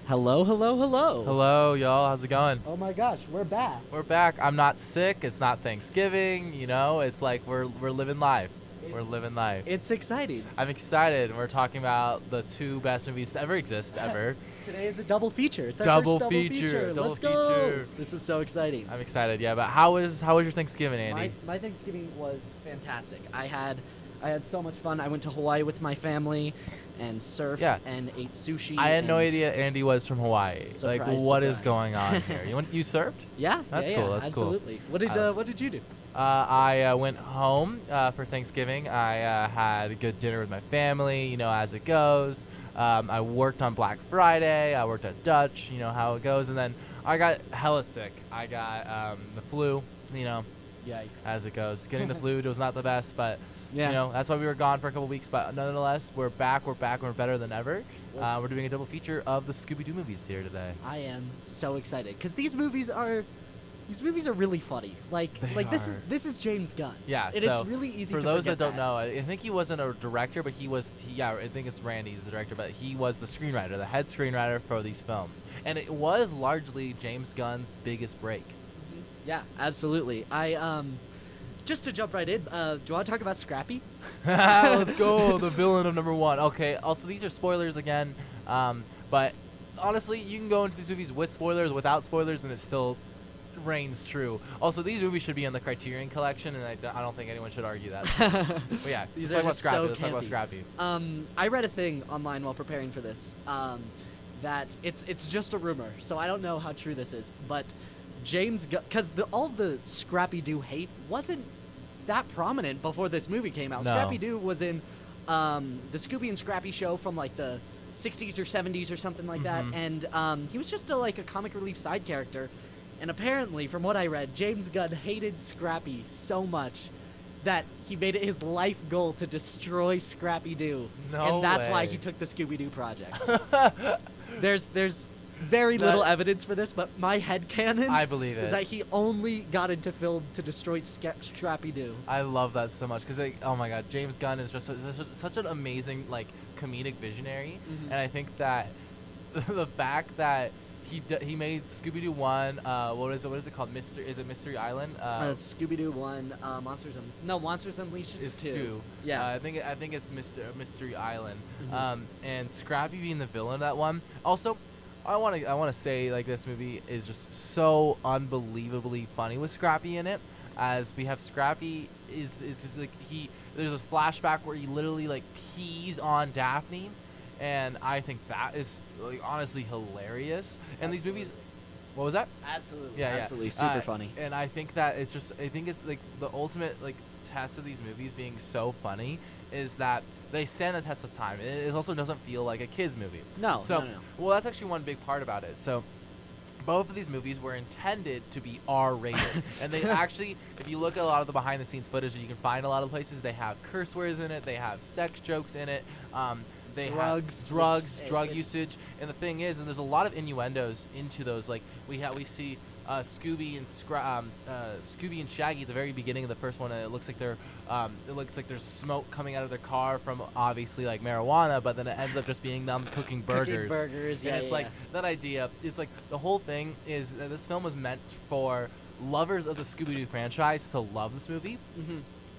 Hello, hello, hello. Hello, y'all. How's it going? Oh my gosh, we're back. We're back. I'm not sick. It's not Thanksgiving. It's like we're living life. We're living life. It's exciting. I'm excited. We're talking about the two best movies to ever exist, ever. Today is a double feature. It's our Double first feature. Double Let's go. feature. This is so exciting. I'm excited. Yeah, but how was your Thanksgiving, Andy? My Thanksgiving was fantastic. I had so much fun. I went to Hawaii with my family and surfed and ate sushi. I had no idea Andy was from Hawaii. Surprise, What is surprise. going on here? You surfed? Yeah, That's yeah, cool. yeah, That's absolutely. cool. What did you do? I went home for Thanksgiving. I had a good dinner with my family, as it goes. I worked on Black Friday. I worked at Dutch, how it goes. And then I got hella sick. I got the flu, Yikes. as it goes. Getting the flu was not the best, but, Yeah. that's why we were gone for a couple weeks. But nonetheless, we're back. We're better than ever. We're doing a double feature of the Scooby-Doo movies here today. I am so excited because these movies are really funny. This is James Gunn. Yeah, and so it's really easy for to those forget that don't know, I think he wasn't a director, but I think it's Randy is the director, but he was the screenwriter, the head screenwriter for these films. And it was largely James Gunn's biggest break. Yeah, absolutely. Just to jump right in, do you want to talk about Scrappy? Let's go, the villain of number one. Okay, also these are spoilers again, but honestly, you can go into these movies with spoilers, without spoilers, and it still reigns true. Also, these movies should be on the Criterion Collection, and I don't think anyone should argue that. But yeah, These let's are talk about just Scrappy. so Let's talk about campy. Scrappy. I read a thing online while preparing for this that it's just a rumor, so I don't know how true this is, but James Gunn, because all the Scrappy-Doo hate wasn't that prominent before this movie came out. No. Scrappy-Doo was in the Scooby and Scrappy show from like the 60s or 70s or something like that, and he was just a comic relief side character. And apparently, from what I read, James Gunn hated Scrappy so much that he made it his life goal to destroy Scrappy-Doo. No And that's why way. he took the Scooby-Doo project. There's very little evidence for this, but my headcanon I believe it. is that he only got into film to destroy Scrappy-Doo. I love that so much because, oh my God, James Gunn is just such an amazing comedic visionary, and I think that the fact that he made Scooby-Doo 1. What is it called? Is it Mystery Island? Scooby-Doo 1, Monsters Unleashed is 2. 2. Yeah. I think it's Mystery Island. And Scrappy being the villain of that one. Also, I want to say this movie is just so unbelievably funny with Scrappy in it. As we have Scrappy is just there's a flashback where he literally pees on Daphne. And I think that is honestly hilarious. And these movies, what was that? Absolutely. Yeah, Absolutely. Super funny. And I think that it's the ultimate test of these movies being so funny is that they stand the test of time. It also doesn't feel like a kids movie. No. So, no. well, that's actually one big part about it. So, both of these movies were intended to be R-rated, and they actually, if you look at a lot of the behind-the-scenes footage, you can find a lot of places they have curse words in it, they have sex jokes in it. They Drugs, have drug usage, and the thing is, and there's a lot of innuendos into those. We see Scooby and Shaggy at the very beginning of the first one, and it looks like there's smoke coming out of their car from obviously marijuana, but then it ends up just being them cooking burgers. Yeah. And it's that idea. It's the whole thing is that this film was meant for lovers of the Scooby-Doo franchise to love this movie,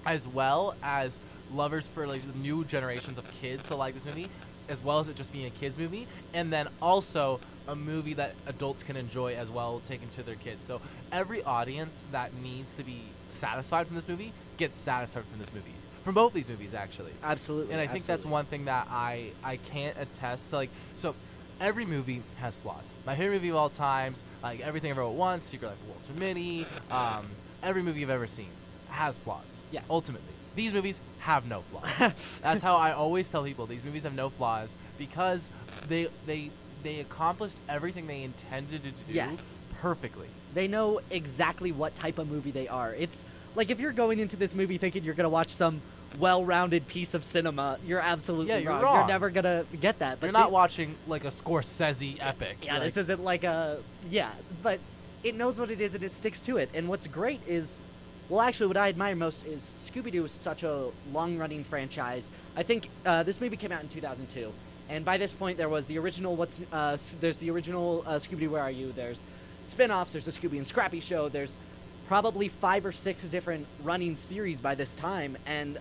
as well as lovers for the new generations of kids to like this movie, as well as it just being a kids movie, and then also a movie that adults can enjoy as well, taken to their kids. So every audience that needs to be satisfied from this movie gets satisfied from this movie, from both these movies actually. Absolutely. And I think that's one thing that I can't attest to. So every movie has flaws. My favorite movie of all times, Everything Ever at Once, Secret Life of Walter Mitty, every movie you've ever seen has flaws. Yes. Ultimately. These movies have no flaws. That's how I always tell people these movies have no flaws because they accomplished everything they intended to do perfectly. They know exactly what type of movie they are. It's if you're going into this movie thinking you're going to watch some well-rounded piece of cinema, you're absolutely you're wrong. wrong. You're never going to get that. But you're not watching a Scorsese epic. Yeah, this isn't but it knows what it is and it sticks to it. And what's great is, well, actually, what I admire most is Scooby-Doo is such a long-running franchise. I think this movie came out in 2002, And by this point, there was the original there's the original Scooby-Doo, Where Are You? There's spin-offs. There's the Scooby and Scrappy show. There's probably 5 or 6 different running series by this time, and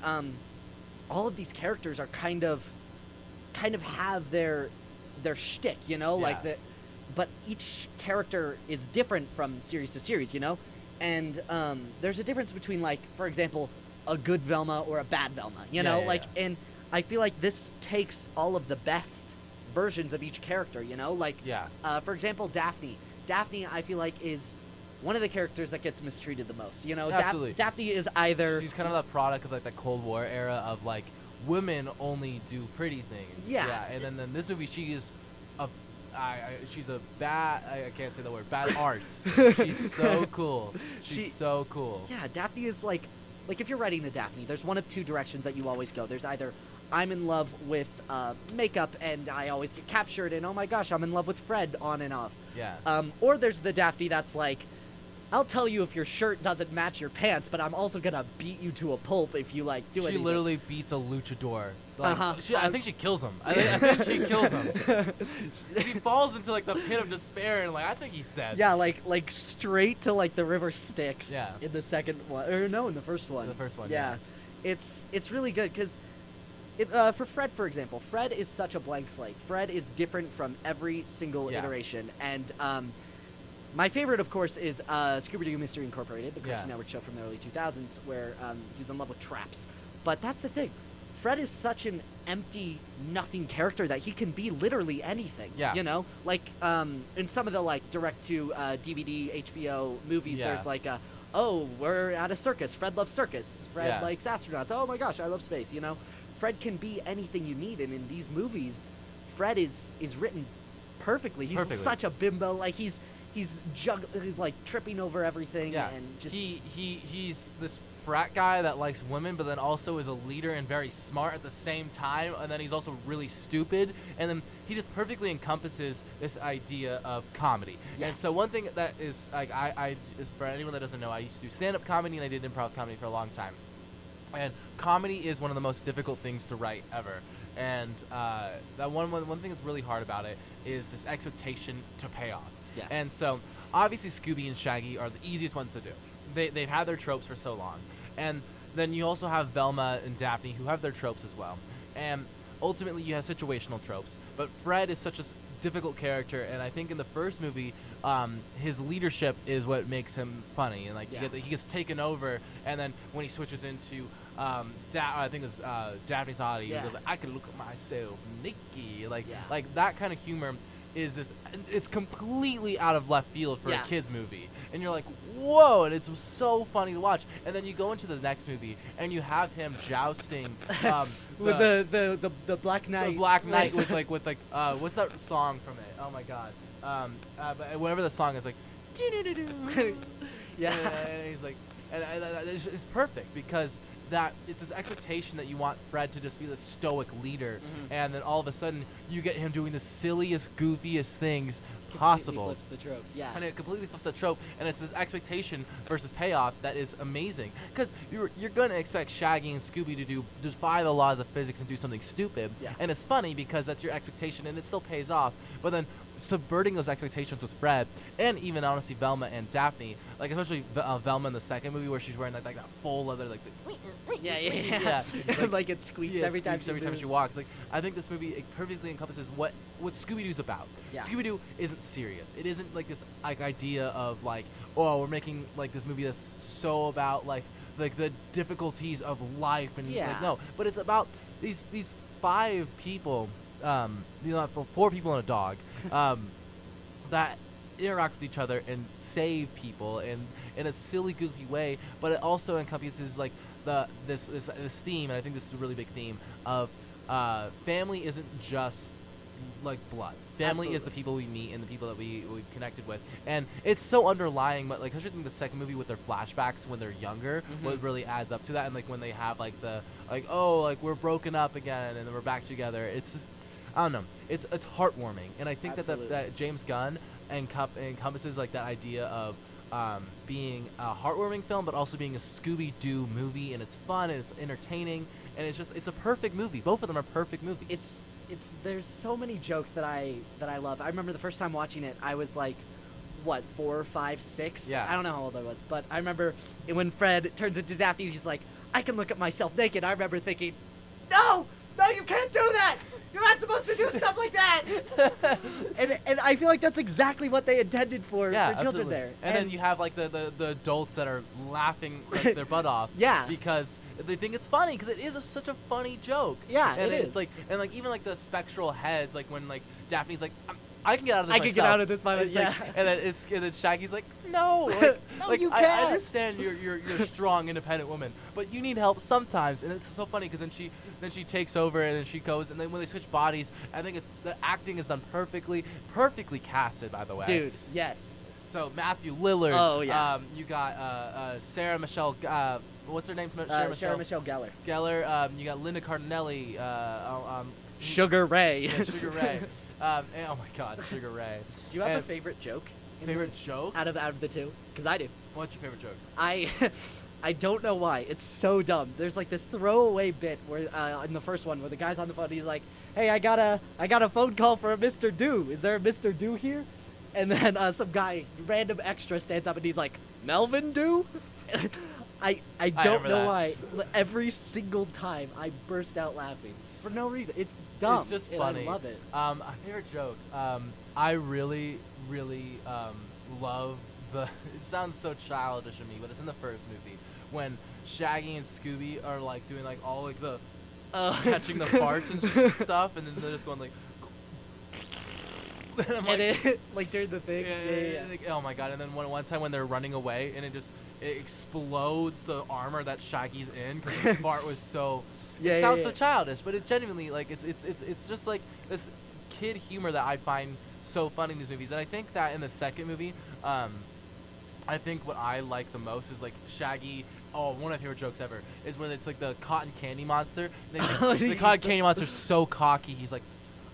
all of these characters are kind of have their shtick, you know, Yeah. like that. But each character is different from series to series, you know, and there's a difference between, like, for example, a good Velma or a bad Velma, you know, like, and I feel like this takes all of the best versions of each character, you know, like, for example, Daphne. Daphne, I feel like, is one of the characters that gets mistreated the most, you know. Absolutely. Daphne is either... She's kind of the product of, like, the Cold War era of, like, women only do pretty things. Yeah. And then in this movie, she is she's a bad... I can't say the word. Bad arse. She's so cool. She's so cool. Yeah, Daphne is like if you're writing a Daphne, there's one of 2 directions that you always go. There's either I'm in love with makeup and I always get captured, and oh my gosh, I'm in love with Fred on and off. Yeah. Or there's the Daphne that's like, I'll tell you if your shirt doesn't match your pants, but I'm also gonna beat you to a pulp if you, like, do it. She literally beats a luchador. Like, Uh-huh. I think she kills him. I think she kills him. He falls into, like, the pit of despair, and, like, I think he's dead. Yeah, like straight to, like, the river Styx. Yeah. In the second one, or no, in the first one. The first one. Yeah. It's really good because for Fred, for example, Fred is such a blank slate. Fred is different from every single iteration, and my favorite, of course, is Scooby-Doo Mystery Incorporated, the Cartoon Network show from the early 2000s, where he's in love with traps. But that's the thing. Fred is such an empty, nothing character that he can be literally anything. Yeah. You know? Like, in some of the, like, direct-to-DVD, HBO movies, there's, like, oh, we're at a circus. Fred loves circus. Fred likes astronauts. Oh, my gosh, I love space, you know? Fred can be anything you need, and in these movies, Fred is written perfectly. He's such a bimbo. Like, he's like tripping over everything, and just he's this frat guy that likes women, but then also is a leader and very smart at the same time, and then he's also really stupid, and then he just perfectly encompasses this idea of comedy. And so one thing that is, like, I for anyone that doesn't know, I used to do stand-up comedy and I did improv comedy for a long time, and comedy is one of the most difficult things to write ever. And that one thing that's really hard about it is this expectation to pay off. Yes. And so, obviously, Scooby and Shaggy are the easiest ones to do. They've had their tropes for so long. And then you also have Velma and Daphne, who have their tropes as well. And ultimately, you have situational tropes. But Fred is such a difficult character, and I think in the first movie, his leadership is what makes him funny. And, like, he gets taken over, and then when he switches into... I think it was Daphne's Oddity. He goes, I can look at myself, Nikki. Like that kind of humor is this. It's completely out of left field for a kids movie, and you're like, whoa! And it's so funny to watch. And then you go into the next movie, and you have him jousting with the Black Knight. The Black Knight with what's that song from it? Oh my God! But whatever the song is, like, yeah. And he's like, and it's perfect because. That it's this expectation that you want Fred to just be the stoic leader, and then all of a sudden you get him doing the silliest, goofiest things possible. Flips the tropes, and it completely flips the trope, and it's this expectation versus payoff that is amazing. Because you're gonna expect Shaggy and Scooby to defy the laws of physics and do something stupid, and it's funny because that's your expectation, and it still pays off. But then subverting those expectations with Fred, and even honestly Velma and Daphne, like especially Velma in the second movie where she's wearing like that full leather, like the like it squeaks every time she walks. Like I think this movie perfectly encompasses what Scooby-Doo's about. Scooby-Doo isn't serious. It isn't like this like idea of like, oh, we're making like this movie that's so about like the difficulties of life and like, no, but it's about these 5 people, 4 people and a dog, that interact with each other and save people in a silly, goofy way. But it also encompasses like this theme, and I think this is a really big theme of family isn't just like blood. Family is the people we meet and the people that we connected with, and it's so underlying. But like, especially in the second movie with their flashbacks when they're younger, what really adds up to that, and like when they have like we're broken up again and then we're back together. It's just, I don't know. It's heartwarming, and I think that James Gunn encompasses like that idea of being a heartwarming film, but also being a Scooby-Doo movie, and it's fun and it's entertaining, and it's a perfect movie. Both of them are perfect movies. there's so many jokes that I love. I remember the first time watching it, I was like, what, 4, 5, 6? Yeah. I don't know how old I was, but I remember when Fred turns into Daphne, he's like, I can look at myself naked. I remember thinking, no, you can't do that. You're not supposed to do stuff like that. and I feel like that's exactly what they intended for children absolutely. there. And then you have like the adults that are laughing like, their butt off. Yeah. Because they think it's funny because it is such a funny joke. Yeah, and it it's is. like and like even like the spectral heads, like when like Daphne's like, I can get out of this I myself. can get out of this by And it's myself. like, and then Shaggy's like, no, like, No, like you I can't. understand you're a strong, independent woman, but you need help sometimes. And it's so funny because then she takes over and then she goes, and then when they switch bodies, I think the acting is done perfectly casted, by the way. Dude, yes. So Matthew Lillard. Oh, yeah. You got Sarah Michelle. What's her name? Sarah Michelle Gellar. Gellar. You got Linda Cardinelli. Sugar Ray. Yeah, Sugar Ray. And, oh my God, Sugar Ray. Do you have a And favorite joke? favorite joke? Out of the two? Because I do. What's your favorite joke? I don't know why. It's so dumb. There's like this throwaway bit where in the first one where the guy's on the phone, he's like, "Hey, I got a phone call for a Mr. Do. Is there a Mr. Do here?" And then some guy, random extra, stands up and he's like, "Melvin Do?" I don't remember know that. why. Every single time I burst out laughing for no reason. It's dumb. It's just and funny. I love it. A favorite joke. I really love the. It sounds so childish of me, but it's in the first movie when Shaggy and Scooby are like doing like all like the catching the farts and stuff, and then they're just going like. And I'm like, like during the thing. Yeah. like, oh my God! And then one time when they're running away, and it explodes the armor that Shaggy's in because his fart was so. It sounds so childish, but it genuinely like it's just like this kid humor that I find so funny in these movies. And I think that in the second movie, I think what I like the most is like Shaggy. Oh, one of my favorite jokes ever is when it's like the cotton candy monster. The cotton candy monster's so cocky. He's like,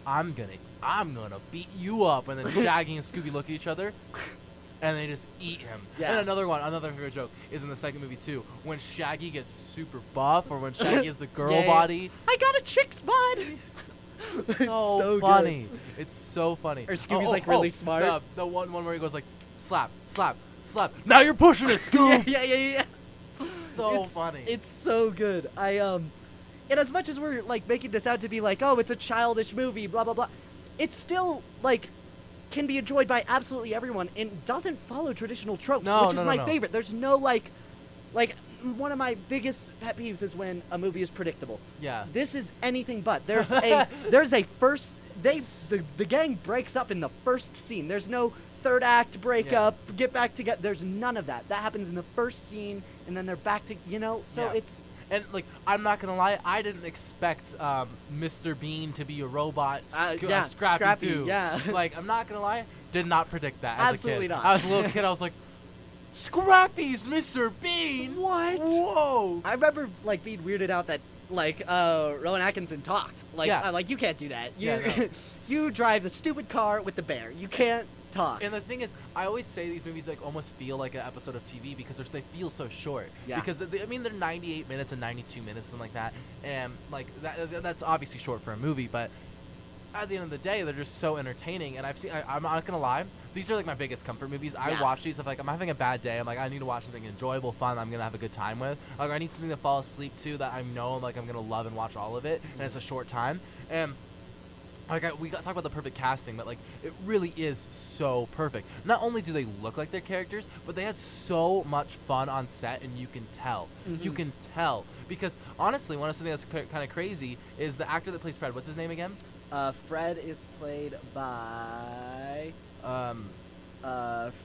I'm gonna beat you up. And then Shaggy and Scooby look at each other, and they just eat him. Yeah. And another favorite joke is in the second movie too, when Shaggy gets super buff, or when Shaggy has the girl body. I got a chick's body. So funny. It's so funny. Or Scooby's like really smart. The one where he goes like, slap, slap, slap. Now you're pushing it, Scoob. yeah. So funny. It's so good. And as much as we're like making this out to be like, oh, it's a childish movie, blah blah blah, it's still like can be enjoyed by absolutely everyone and doesn't follow traditional tropes, which is my favorite. There's no like one of my biggest pet peeves is when a movie is predictable. Yeah. This is anything but. There's a first the gang breaks up in the first scene. There's no third act breakup, get back together. There's none of that. That happens in the first scene, and then they're back to So it's. And like, I'm not gonna lie, I didn't expect Mr. Bean to be a robot. Scrappy Doo. Yeah. Like, I'm not gonna lie, did not predict that as Absolutely a kid. not. I was a little kid. I was like, Scrappy's Mr. Bean. What? Whoa. I remember like being weirded out that like Rowan Atkinson talked. Like, like you can't do that. You drive the stupid car with the bear. You can't talk. And the thing is, I always say these movies like almost feel like an episode of TV because they feel so short. Yeah. Because they're 98 minutes and 92 minutes, something like that, and like that's obviously short for a movie, but at the end of the day, they're just so entertaining. And I'm not gonna lie, these are like my biggest comfort movies. I watch these if like I'm having a bad day. I'm like, I need to watch something enjoyable, fun. I'm gonna have a good time with. Like I need something to fall asleep to that I know like I'm gonna love and watch all of it, and it's a short time. And we got to talk about the perfect casting, but like it really is so perfect. Not only do they look like their characters, but they had so much fun on set, and you can tell. Mm-hmm. You can tell because honestly, one of something that's kind of crazy is the actor that plays Fred. What's his name again? Fred is played by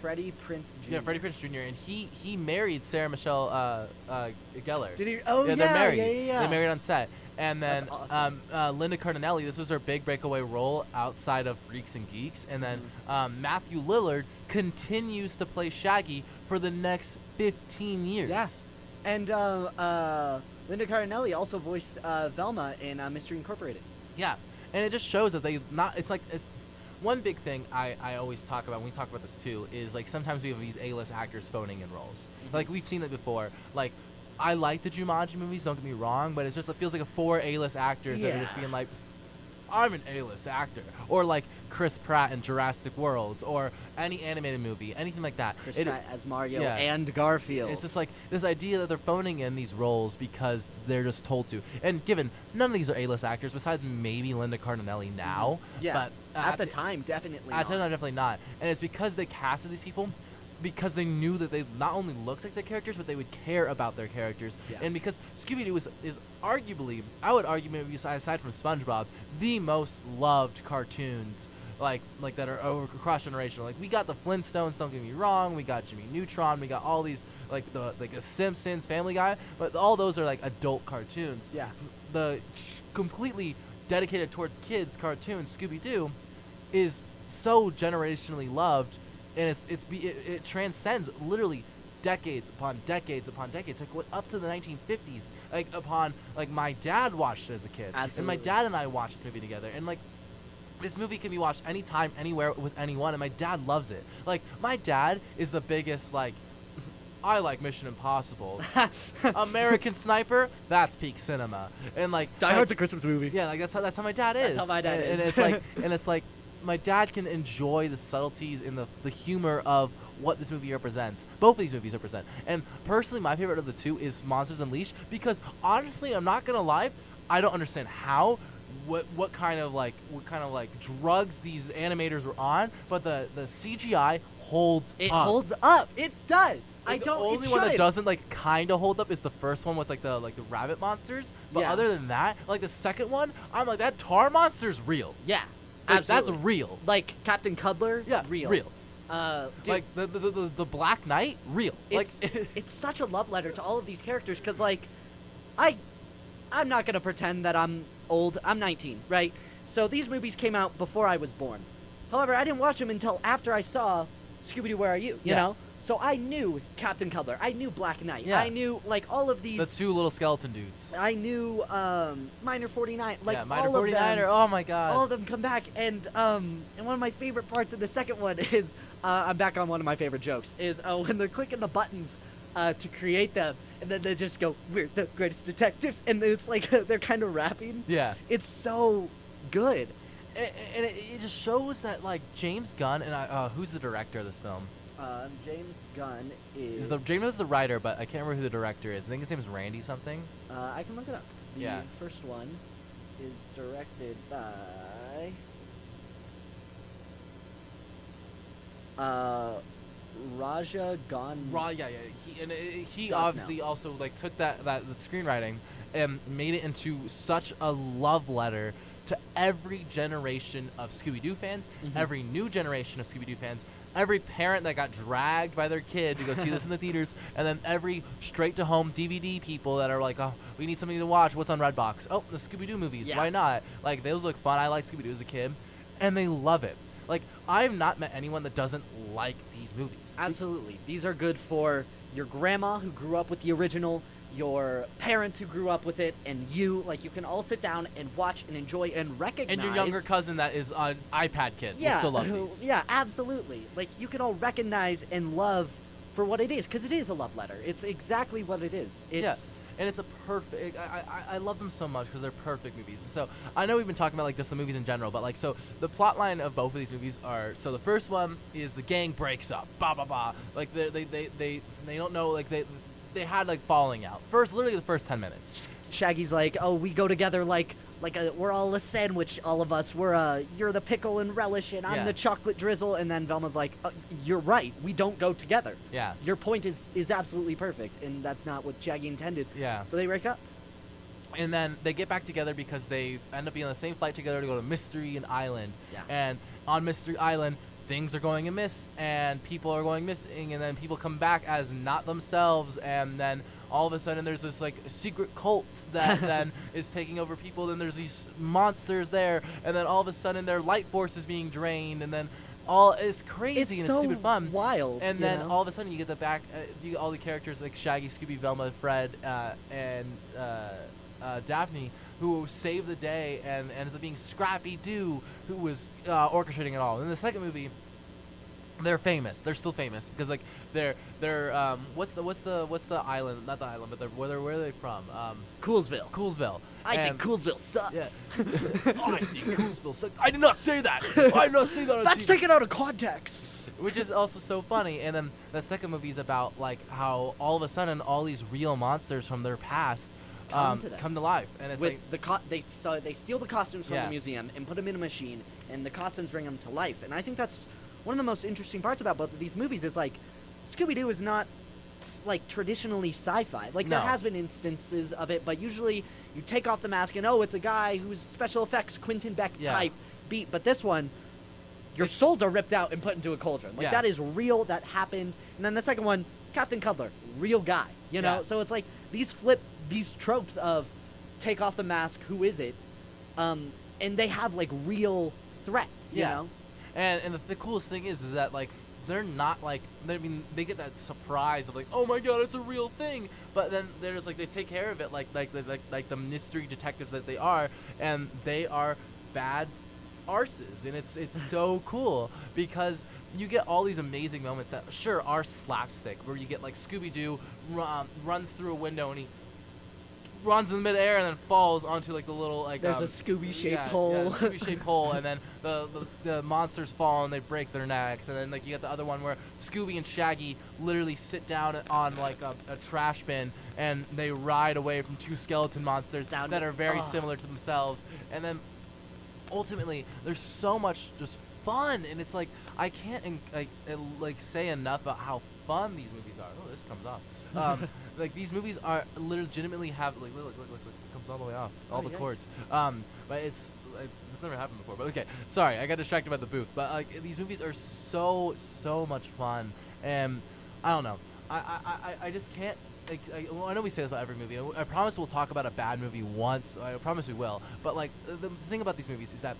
Freddie Prinze Jr. Yeah, Freddie Prinze Jr. And he married Sarah Michelle Gellar. Did he? Oh yeah, they're married. Yeah. They married on set. And then That's awesome. Linda Cardinelli, this was her big breakaway role outside of Freaks and Geeks. And then Matthew Lillard continues to play Shaggy for the next 15 years. Yeah. And Linda Cardinelli also voiced Velma in Mystery Incorporated. Yeah. And it just shows that it's one big thing I always talk about when we talk about this too is like sometimes we have these A-list actors phoning in roles. Mm-hmm. Like we've seen that before. Like I like the Jumanji movies, don't get me wrong, but it feels like 4 A-list actors that are just being like, I'm an A-list actor, or like Chris Pratt in Jurassic Worlds, or any animated movie, anything like that. Chris Pratt as Mario yeah. and Garfield. It's just like this idea that they're phoning in these roles because they're just told to. And given none of these are A-list actors, besides maybe Linda Cardinelli now. Yeah. But at the time, definitely. At the time, definitely not. And it's because they casted these people because they knew that they not only looked like their characters, but they would care about their characters. Yeah. And because Scooby-Doo is arguably, I would argue maybe aside from SpongeBob, the most loved cartoons like that are cross generational. Like we got the Flintstones, don't get me wrong, we got Jimmy Neutron, we got all these like the Simpsons, Family Guy, but all those are like adult cartoons. Yeah. The completely dedicated towards kids cartoon Scooby-Doo is so generationally loved, and it transcends literally decades upon decades upon decades, like what, up to the 1950s, like my dad watched it as a kid. Absolutely. And my dad and I watched this movie together, and like this movie can be watched anytime, anywhere, with anyone, and my dad loves it. Like my dad is the biggest like I like Mission Impossible. American Sniper, that's peak cinema. And like Die Hard's a Christmas movie. Yeah, like that's how my dad is. That's how my dad is. And it's like my dad can enjoy the subtleties and the humor of what this movie represents. Both of these movies represent. And personally, my favorite of the two is Monsters Unleashed, because honestly, I'm not gonna lie, I don't understand what kind of drugs these animators were on, but the CGI holds It up. holds up. It does. The only one that doesn't kind of hold up is the first one with the rabbit monsters. But Yeah. other than that, the second one, I'm like, that tar monster's real. Yeah. That's Absolutely. real. Like Captain Cuddler. Yeah, Real. real. Dude, Like the Black Knight, real. it's such a love letter to all of these characters, because I'm not gonna pretend that I'm old. I'm 19, right? So these movies came out before I was born. However, I didn't watch them until after I saw Scooby-Doo, Where Are You? You know? So I knew Captain Cuddler. I knew Black Knight. Yeah. I knew all of these. The two little skeleton dudes. I knew Minor 49. Minor all 49er. Oh my god. all of them come back, and one of my favorite parts of the second one is I'm back on one of my favorite jokes is when they're clicking the buttons to create them, and then they just go, "We're the greatest detectives," and it's like they're kind of rapping. Yeah. It's so good. And it just shows that James Gunn and who's the director of this film? James Gunn is. James is the writer, but I can't remember who the director is. I think his name is Randy something. I can look it up. The Yeah. first one is directed by. Raja Gon. Yeah. He Does obviously now. also took the screenwriting and made it into such a love letter to every generation of Scooby-Doo fans, Mhm. every new generation of Scooby-Doo fans, every parent that got dragged by their kid to go see this in the theaters, and then every straight-to-home DVD people that are like, oh, we need something to watch. What's on Redbox? Oh, the Scooby-Doo movies. Yeah. Why not? Those look fun. I like Scooby-Doo as a kid, and they love it. I've not met anyone that doesn't like these movies. Absolutely. These are good for your grandma who grew up with the original, your parents who grew up with it, and you. You can all sit down and watch and enjoy and recognize. And your younger cousin that is an iPad kid will still love these. Yeah, absolutely. You can all recognize and love for what it is, because it is a love letter. It's exactly what it is. It's And it's a perfect. I love them so much because they're perfect movies. So I know we've been talking about just the movies in general, but so the plot line of both of these movies are, so the first one is the gang breaks up, bah bah bah. They don't know, they had falling out. Literally the first 10 minutes. Shaggy's like, oh, we go together we're all a sandwich, all of us. You're the pickle and relish, and I'm Yeah. the chocolate drizzle. And then Velma's like, you're right. We don't go together. Yeah. Your point is absolutely perfect, and that's not what Shaggy intended. Yeah. So they break up. And then they get back together because they end up being on the same flight together to go to Mystery Island. Yeah. And on Mystery Island, things are going amiss, and people are going missing, and then people come back as not themselves, and then all of a sudden there's this secret cult that then is taking over people. Then there's these monsters there, and then all of a sudden their light force is being drained, and then it's crazy and so it's stupid fun. Wild. And then all of a sudden you get you get all the characters like Shaggy, Scooby, Velma, Fred, and Daphne, who saved the day and ends up being Scrappy-Doo, who was orchestrating it all. In the second movie, they're famous. They're still famous because like they're what's the island? Not the island, but where are they from? Coolsville. Coolsville. I think Coolsville sucks. Yeah. I think Coolsville sucks. I did not say that. I did not say that. That's taken out of context. Which is also so funny. And then the second movie is about like how all of a sudden all these real monsters from their past come to life, and it's with like they steal the costumes from Yeah. the museum and put them in a machine, and the costumes bring them to life. And I think that's one of the most interesting parts about both of these movies is like Scooby-Doo is not like traditionally sci-fi. Like there No. has been instances of it, but usually you take off the mask and it's a guy who's special effects Quentin Beck Yeah. type beat. But this one, your souls are ripped out and put into a cauldron. Like Yeah. that is real. That happened. And then the second one, Captain Cutler, real guy. You know. Yeah. So it's like these tropes of take off the mask. Who is it? And they have like real threats. You Yeah. know. And the coolest thing is that like they're not like they get that surprise of like, oh my god, it's a real thing, but then they're just like they take care of it like the mystery detectives that they are, and they are bad arses, and it's so cool because you get all these amazing moments that sure are slapstick, where you get like Scooby-Doo runs through a window and he runs in the midair and then falls onto like the little like There's a Scooby-shaped yeah, hole. yeah, Scooby-shaped hole, and then the monsters fall and they break their necks, and then like you get the other one where Scooby and Shaggy literally sit down on like a trash bin and they ride away from two skeleton monsters that are very similar to themselves, and then ultimately there's so much just fun, and it's like I can't say enough about how fun these movies are. Oh, this comes off. Like these movies are legitimately have look, it comes all the way off, all the chords. But it's never happened before. But okay, sorry, I got distracted by the booth. But like these movies are so much fun, and I don't know, I just can't. Well, I know we say this about every movie. I promise we'll talk about a bad movie once. I promise we will. But like the thing about these movies is that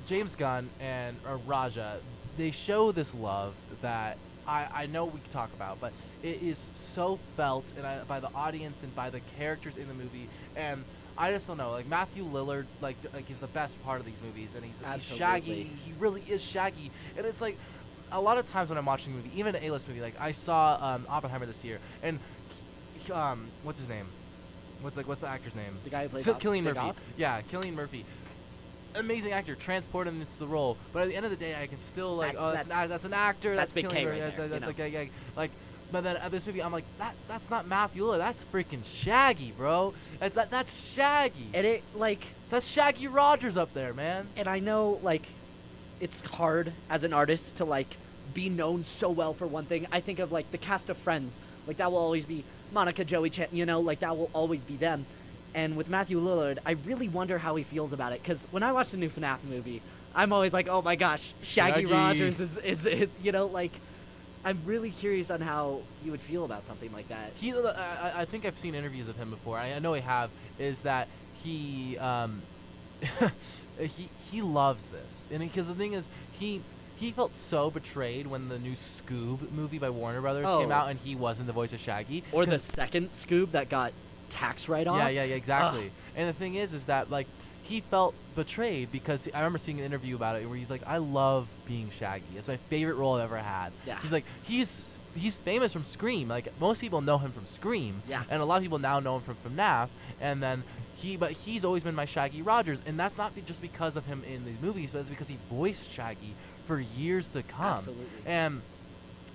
James Gunn and Raja, they show this love that I know we could talk about, but it is so felt by the audience and by the characters in the movie, and I just don't know. Like Matthew Lillard, like he's the best part of these movies, and he's Shaggy. He really is Shaggy, and it's like a lot of times when I'm watching a movie, even an A-list movie, like I saw Oppenheimer this year, and what's his name? What's the actor's name? The guy who plays Cillian Big Murphy. Op? Yeah, Cillian Murphy. Amazing actor, transported into the role, but at the end of the day, I can still like, that's an actor. That's Big Cillian K Murphy. right there, Like, but then this movie, I'm like, that's not Matthew Lillard. That's freaking Shaggy, bro. That's Shaggy. And it like That's Shaggy Rogers up there, man. and I know like it's hard as an artist to like be known so well for one thing. I think of like the cast of Friends, like that will always be Monica, Joey, like that will always be them. And with Matthew Lillard, I really wonder how he feels about it, because when I watch the new FNAF movie, I'm always like, oh my gosh, Shaggy Rogers is like, I'm really curious on how he would feel about something like that. I think I've seen interviews of him before. I know I have. Is that he he loves this, and because the thing is he felt so betrayed when the new Scoob movie by Warner Brothers came out and he wasn't the voice of Shaggy. Or the second Scoob that got tax write-off. Yeah, exactly. And the thing is that like he felt betrayed because I remember seeing an interview about it where he's like, I love being Shaggy. It's my favorite role I've ever had. Yeah. He's like, he's famous from Scream. Like most people know him from Scream. Yeah. And a lot of people now know him from FNAF. And then but he's always been my Shaggy Rogers, and that's not just because of him in these movies, but it's because he voiced Shaggy for years to come. Absolutely. And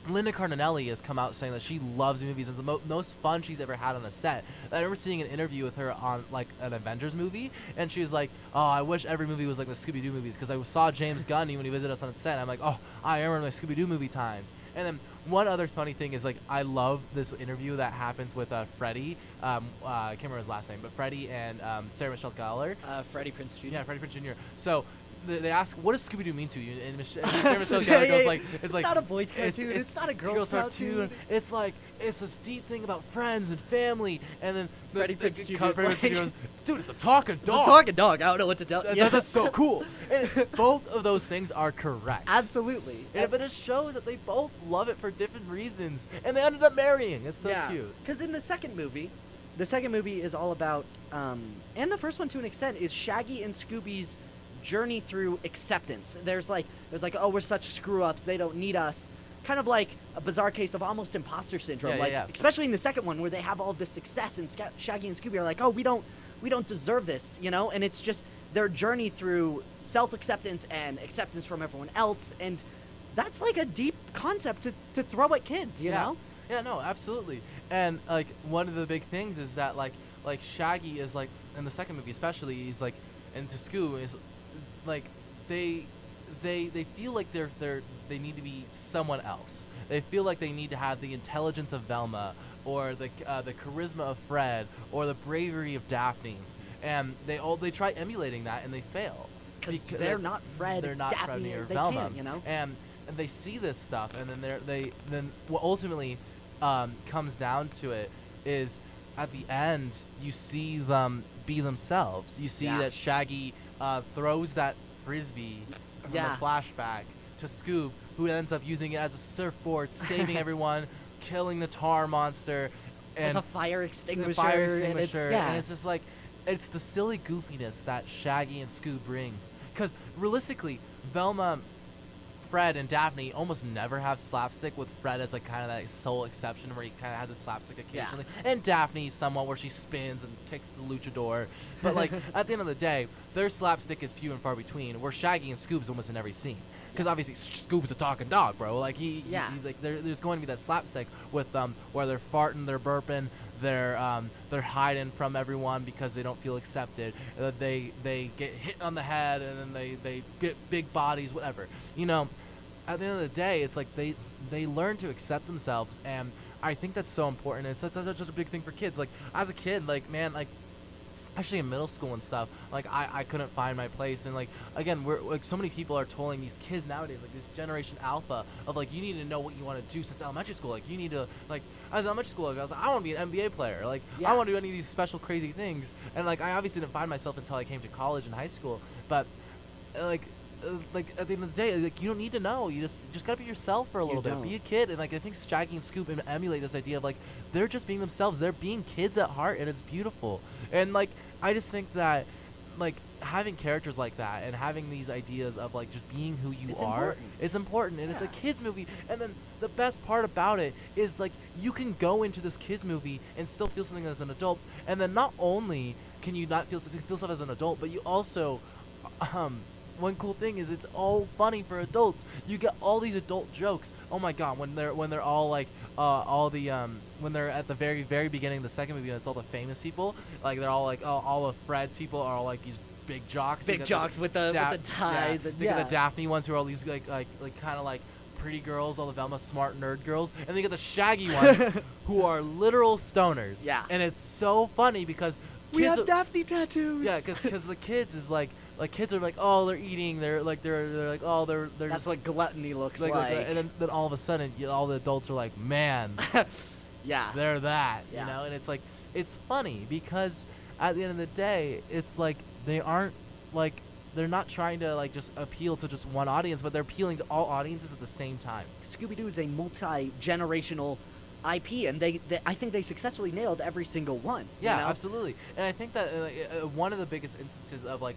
Linda Cardinelli has come out saying that she loves movies and it's the most fun she's ever had on a set. I remember seeing an interview with her on like an Avengers movie, and she was like, "Oh, I wish every movie was like the Scooby-Doo movies because I saw James Gunn when he visited us on set. And I'm like, oh, I remember my Scooby-Doo movie times." And then one other funny thing is like I love this interview that happens with Freddie. I can't remember his last name, but Freddie and Sarah Michelle Gellar. Freddie Prinze Jr. Yeah, Freddie Prinze Jr. So they ask, what does Scooby-Doo mean to you? And Sarah Michelle Gellar goes like, it's like not a boys cartoon. It's not a girls cartoon. It's like it's this deep thing about friends and family. And then Freddie Prinze Jr. goes, dude, it's a talking dog. It's a talking dog. I don't know what to tell. That's so cool. And both of those things are correct. Absolutely. But it shows that they both love it for different reasons, and they ended up marrying. It's so cute. Because in the second movie is all about, and the first one to an extent, is Shaggy and Scooby's journey through acceptance. There's like, oh, we're such screw-ups, they don't need us. Kind of like a bizarre case of almost imposter syndrome, especially in the second one where they have all this success and Shaggy and Scooby are like, oh, we don't deserve this, you know? And it's just their journey through self-acceptance and acceptance from everyone else, and that's like a deep concept to throw at kids, you know? Yeah, no, absolutely. And like one of the big things is that like Shaggy is like in the second movie especially, he's like, and to Scoo is like they feel like they need to be someone else. They feel like they need to have the intelligence of Velma, or the charisma of Fred, or the bravery of Daphne, and they try emulating that and they fail because they're not Fred, they're not Daphne, Fred or they Velma, can't, you know. And they see this stuff, and then what ultimately comes down to it is at the end you see them be themselves. You see that Shaggy throws that frisbee from the flashback to Scoob, who ends up using it as a surfboard, saving everyone, killing the tar monster, and with a fire extinguisher. And it's just like, it's the silly goofiness that Shaggy and Scoob bring. Because realistically, Velma, Fred, and Daphne almost never have slapstick, with Fred as like kind of that sole exception where he kind of has a slapstick occasionally, and Daphne somewhat where she spins and kicks the luchador. But like at the end of the day, their slapstick is few and far between, where Shaggy and Scoob's almost in every scene. Because obviously Scoob's a talking dog, bro. Like he's like there's going to be that slapstick with where they're farting, they're burping, they're hiding from everyone because they don't feel accepted. They get hit on the head, and then they get big bodies, whatever. You know, at the end of the day, it's like they learn to accept themselves, and I think that's so important. It's such a big thing for kids. Like as a kid, like man, like actually in middle school and stuff, like I couldn't find my place, and like again, we're like so many people are telling these kids nowadays, like this generation alpha of like, you need to know what you want to do since elementary school. Like you need to, like as elementary school, like, I was like, I want to be an NBA player, like I want to do any of these special crazy things, and like I obviously didn't find myself until I came to college and high school, but like at the end of the day, like you don't need to know. You just gotta be yourself for a little bit. Be a kid, and like I think Shaggy and Scoop emulate this idea of like they're just being themselves. They're being kids at heart, and it's beautiful. And like I just think that like having characters like that and having these ideas of like just being who you are, it's important, and it's a kids movie. And then the best part about it is like you can go into this kids movie and still feel something as an adult, and then not only can you not feel stuff as an adult, but you also one cool thing is it's all funny for adults. You get all these adult jokes. Oh my god, when they're all like when they're at the very very beginning of the second movie, it's all the famous people. Like they're all like all of Fred's people are all like these big jocks. Big jocks with the ties. They get the Daphne ones who are all these like kind of like pretty girls, all the Velma smart nerd girls, and they get the Shaggy ones who are literal stoners. Yeah. And it's so funny because we have Daphne tattoos. Yeah, because the kids is like kids are like, oh, they're eating, they're like oh, they're that's just, what gluttony looks like. And then all of a sudden all the adults are like, man, they're that, you know. And it's like, it's funny because at the end of the day, it's like they aren't like, they're not trying to like just appeal to just one audience, but they're appealing to all audiences at the same time. Scooby-Doo is a multi-generational IP, and I think they successfully nailed every single one. Yeah, you know? Absolutely. And I think that one of the biggest instances of like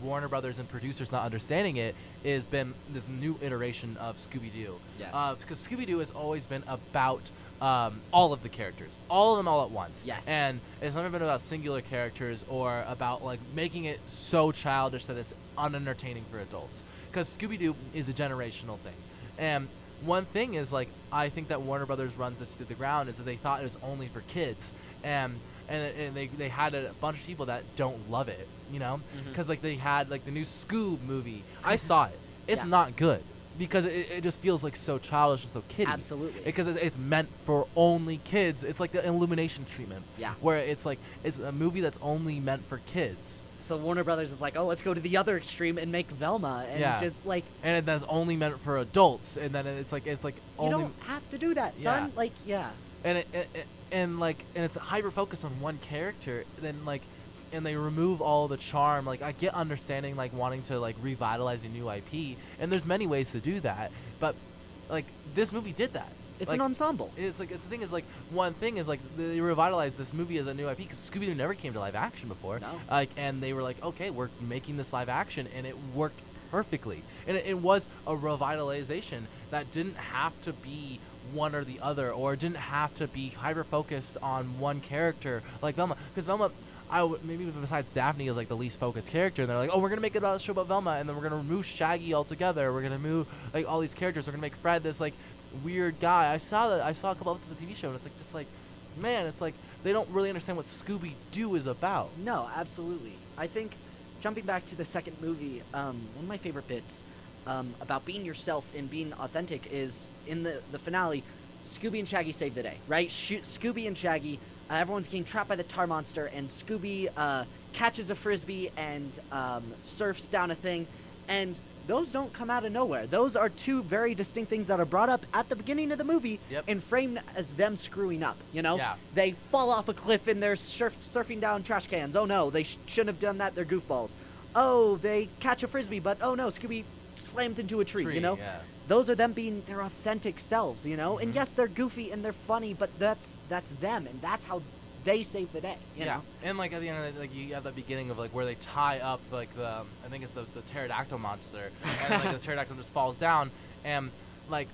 Warner Brothers and producers not understanding it has been this new iteration of Scooby-Doo. Yes. Because Scooby-Doo has always been about all of the characters, all of them all at once. Yes. And it's never been about singular characters or about like making it so childish that it's unentertaining for adults. Because Scooby-Doo is a generational thing. And one thing is like, I think that Warner Brothers runs this to the ground is that they thought it was only for kids, and they had a bunch of people that don't love it, you know, because like they had like the new Scoob movie. I saw it. It's not good because it just feels like so childish and so kiddie. Absolutely. Because it's meant for only kids. It's like the Illumination treatment. Yeah. Where it's like it's a movie that's only meant for kids. So Warner Brothers is like, oh, let's go to the other extreme and make Velma, and just like. And that's only meant for adults, and then it's like you only. don't have to do that, son. Like, And and it's hyper focused on one character, then like, and they remove all the charm. Like I get understanding like wanting to like revitalize a new IP, and there's many ways to do that, but like this movie did that. It's like, an ensemble. It's like the thing is like one thing is like they revitalized this movie as a new IP because Scooby-Doo never came to live action before. No. Like, and they were like, okay, we're making this live action, and it worked perfectly. And it was a revitalization that didn't have to be one or the other, or didn't have to be hyper focused on one character like Velma, because Velma. Maybe besides Daphne is like the least focused character, and they're like, oh, we're gonna make a show about Velma, and then we're gonna remove Shaggy altogether. We're gonna move like all these characters. We're gonna make Fred this like weird guy. I saw a couple episodes of the TV show, and it's like just like, man, it's like they don't really understand what Scooby-Doo is about. No, absolutely. I think jumping back to the second movie, one of my favorite bits about being yourself and being authentic is in the finale. Scooby and Shaggy save the day, right? Scooby and Shaggy. Everyone's getting trapped by the tar monster, and Scooby catches a frisbee and surfs down a thing, and those don't come out of nowhere. Those are two very distinct things that are brought up at the beginning of the movie and framed as them screwing up, you know? Yeah. They fall off a cliff and they're surfing down trash cans. Oh no, they shouldn't have done that, they're goofballs. Oh, they catch a frisbee, but oh no, Scooby slams into a tree, you know? Yeah. Those are them being their authentic selves, you know? And yes, they're goofy and they're funny, but that's them, and that's how they save the day, you know? And like at the end of the, like you have the beginning of like where they tie up like the I think it's the pterodactyl monster, and like the pterodactyl just falls down, and like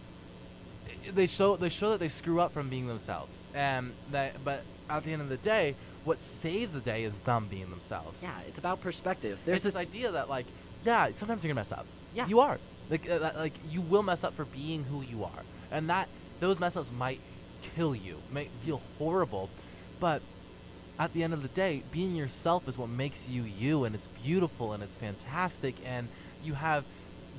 they show that they screw up from being themselves, and but at the end of the day, what saves the day is them being themselves. Yeah, it's about perspective. There's this idea that like, yeah, sometimes you're gonna mess up. Yeah. You are. Like you will mess up for being who you are, and that those mess ups might kill you, might feel horrible, but at the end of the day, being yourself is what makes you you, and it's beautiful and it's fantastic, and you have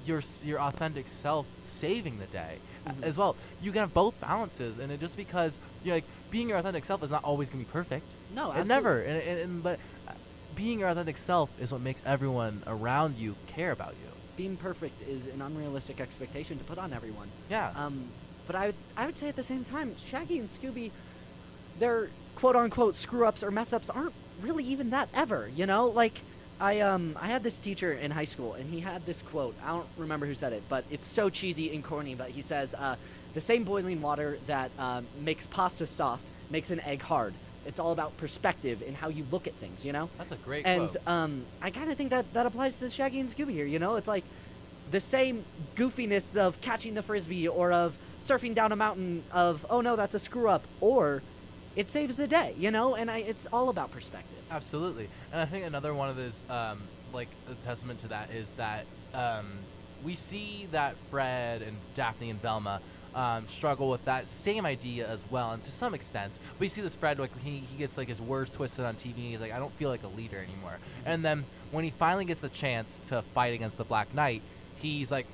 your authentic self saving the day as well. You can have both balances, and just because you're like being your authentic self is not always gonna be perfect. No, it never. And but being your authentic self is what makes everyone around you care about you. Being perfect is an unrealistic expectation to put on everyone. Yeah. But I would say at the same time, Shaggy and Scooby, their quote unquote screw ups or mess ups aren't really even that ever, you know? Like I had this teacher in high school, and he had this quote. I don't remember who said it, but it's so cheesy and corny, but he says, the same boiling water that makes pasta soft makes an egg hard. It's all about perspective and how you look at things, you know? That's a great quote. quote. And I kind of think that applies to Shaggy and Scooby here, you know? It's like the same goofiness of catching the frisbee or of surfing down a mountain of, oh no, that's a screw up, or it saves the day, you know? And it's all about perspective. Absolutely. And I think another one of those, like, a testament to that is that we see that Fred and Daphne and Velma struggle with that same idea as well, and to some extent. But you see this Fred, like, he gets, like, his words twisted on TV, and he's like, I don't feel like a leader anymore. And then when he finally gets the chance to fight against the Black Knight, he's like,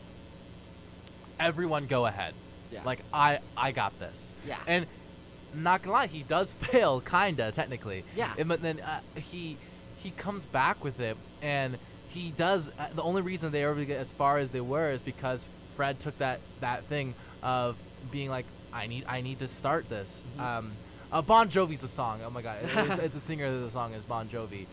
everyone go ahead. Yeah. Like, I got this. Yeah. And not gonna lie, he does fail, kinda, technically. Yeah. But then he comes back with it, and he does. The only reason they ever get as far as they were is because Fred took that thing of being like, I need to start this. Mm-hmm. Bon Jovi's the song. Oh my God, the singer of the song is Bon Jovi.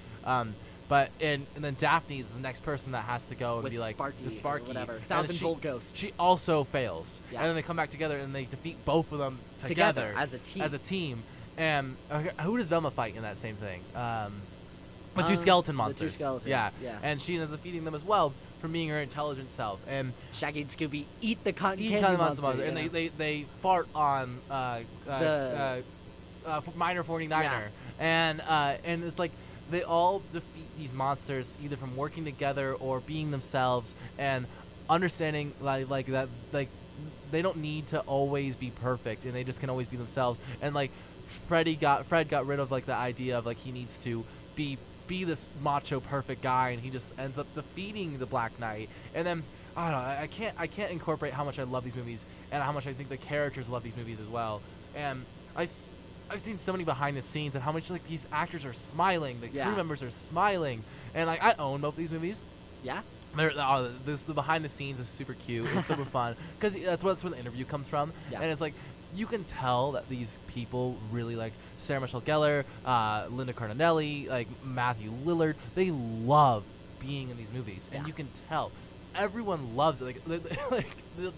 But and then Daphne is the next person that has to go and With be like Sparky or whatever. And 1,000-volt ghost. She also fails, Yeah. and then they come back together and they defeat both of them together as a team. And who does Velma fight in that same thing? The two skeleton monsters. The two skeletons. Yeah. Yeah. And she ends up defeating them as well from being her intelligent self. And Shaggy and Scooby eat the cotton each candy kind of monster, monster, and they fart on Miner 49er, Yeah. and it's like they all defeat these monsters either from working together or being themselves and understanding like that they don't need to always be perfect, and they just can always be themselves. And like Fred got rid of like the idea of like he needs to be this macho perfect guy, and he just ends up defeating the Black Knight. And then I don't know, I can't incorporate how much I love these movies and how much I think the characters love these movies as well. And I've seen so many behind the scenes and how much like these actors are smiling, the crew members are smiling, and like I own both these movies. Yeah. The behind the scenes is super cute. It's super fun because that's where the interview comes from. Yeah. And it's like you can tell that these people really like Sarah Michelle Gellar, Linda Cardinelli, like Matthew Lillard. They love being in these movies, and you can tell. everyone loves it. Like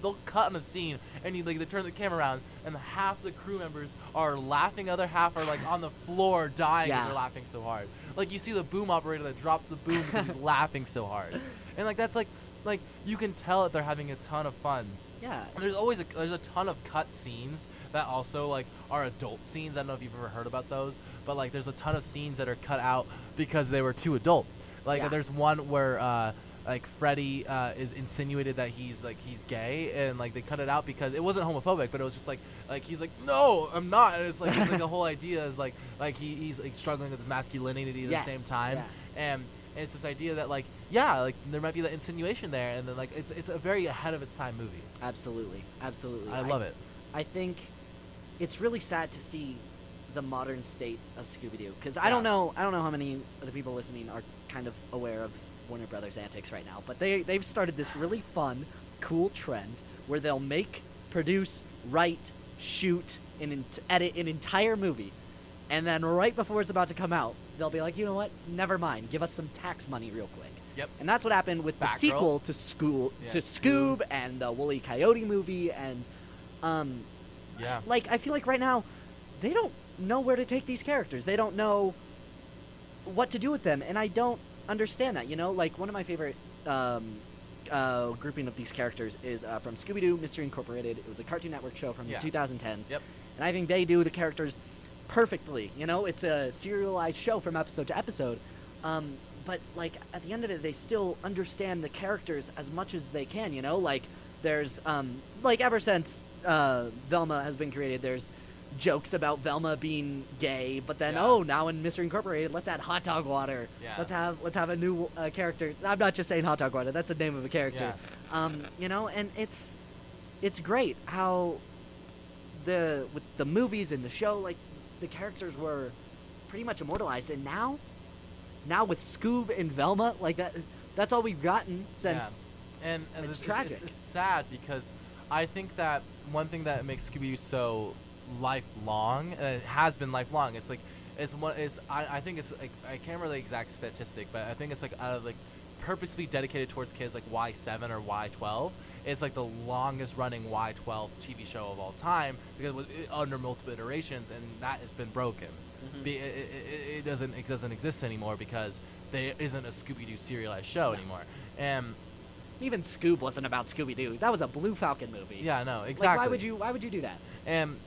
they'll cut on a scene, and they turn the camera around, and half the crew members are laughing, other half are like on the floor dying because they're laughing so hard. Like you see the boom operator that drops the boom because he's laughing so hard, and like that's like you can tell that they're having a ton of fun. Yeah. And there's a ton of cut scenes that also like are adult scenes. I don't know if you've ever heard about those, but like there's a ton of scenes that are cut out because they were too adult. Like there's one where like Freddy is insinuated that he's gay, and like they cut it out because it wasn't homophobic, but it was just like he's like, no, I'm not, and it's like the whole idea is like he's like struggling with his masculinity at the same time, and it's this idea that like there might be that insinuation there, and then like it's a very ahead of its time movie. Absolutely. I love it. I think it's really sad to see the modern state of Scooby-Doo, because I don't know how many of the people listening are kind of aware of Warner Brothers antics right now, but they've started this really fun, cool trend where they'll make, produce, write, shoot, and edit an entire movie, and then right before it's about to come out, they'll be like, you know what? Never mind. Give us some tax money real quick. Yep. And that's what happened with the sequel to Scoob and the Wile E. Coyote movie, and like I feel like right now they don't know where to take these characters. They don't know what to do with them, and I don't understand that. Like one of my favorite grouping of these characters is from Scooby-Doo Mystery Incorporated. It was a Cartoon Network show from the 2010s. Yep. And I think they do the characters perfectly. It's a serialized show from episode to episode. But like at the end of it, they still understand the characters as much as they can. Like there's like ever since Velma has been created, there's jokes about Velma being gay, but then now in Mystery Incorporated, let's add hot dog water. Let's have a new character. I'm not just saying hot dog water. That's the name of a character. And it's great how with the movies and the show, like the characters were pretty much immortalized, and now with Scoob and Velma, like that's all we've gotten since. And it's tragic. It's sad because I think that one thing that makes Scooby-Doo so lifelong, and it has been lifelong. I think it's like, I can't remember the exact statistic, but I think it's like out of like purposely dedicated towards kids, like Y7 or Y12. It's like the longest running Y12 TV show of all time because it was under multiple iterations, and that has been broken. It doesn't exist anymore because there isn't a Scooby-Doo serialized show anymore. And even Scoob wasn't about Scooby-Doo. That was a Blue Falcon movie. Yeah, no, exactly. Like, why would you do that? And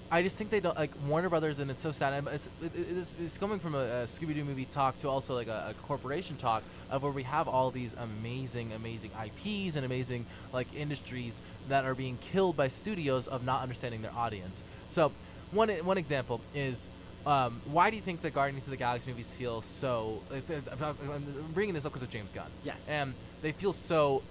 I just think they don't, like Warner Brothers, and it's so sad. It's coming from a Scooby-Doo movie talk to also like a corporation talk of where we have all these amazing IPs and amazing like industries that are being killed by studios of not understanding their audience. So one example is why do you think the Guardians of the Galaxy movies feel so? I'm bringing this up because of James Gunn. Yes. And they feel so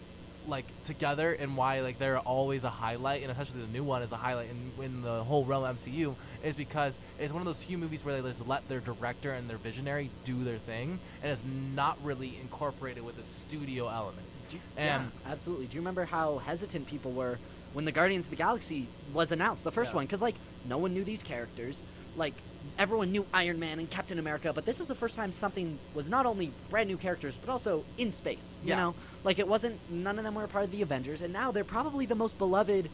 like together, and why like they're always a highlight, and especially the new one is a highlight in the whole realm of MCU, is because it's one of those few movies where they just let their director and their visionary do their thing, and it's not really incorporated with the studio elements. Yeah, absolutely. Do you remember how hesitant people were when the Guardians of the Galaxy was announced, the first one? Because like no one knew these characters. Like everyone knew Iron Man and Captain America, but this was the first time something was not only brand new characters but also in space. You know, like it wasn't. None of them were a part of the Avengers, and now they're probably the most beloved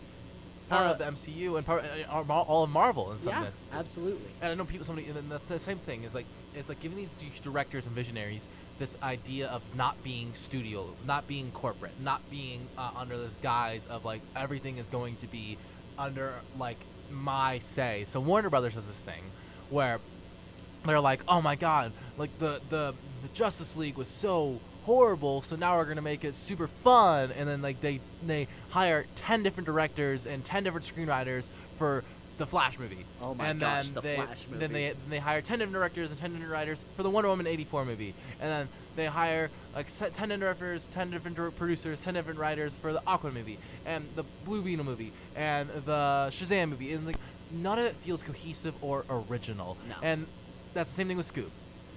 part of the MCU and part all of Marvel in some sense. Absolutely. And I know and the same thing is like it's like giving these directors and visionaries this idea of not being studio, not being corporate, not being under this guise of like everything is going to be under like my say. So Warner Brothers does this thing where they're like, oh my god, like the Justice League was so horrible, so now we're gonna make it super fun, and then like they hire 10 different directors and 10 different screenwriters for the Flash movie. Oh my gosh, the Flash movie. Then they hire 10 different directors and 10 different writers for the Wonder Woman 84 movie, and then they hire like 10 different directors, 10 different producers, 10 different writers for the Aquaman movie, and the Blue Beetle movie, and the Shazam movie, and like none of it feels cohesive or original. No. And that's the same thing with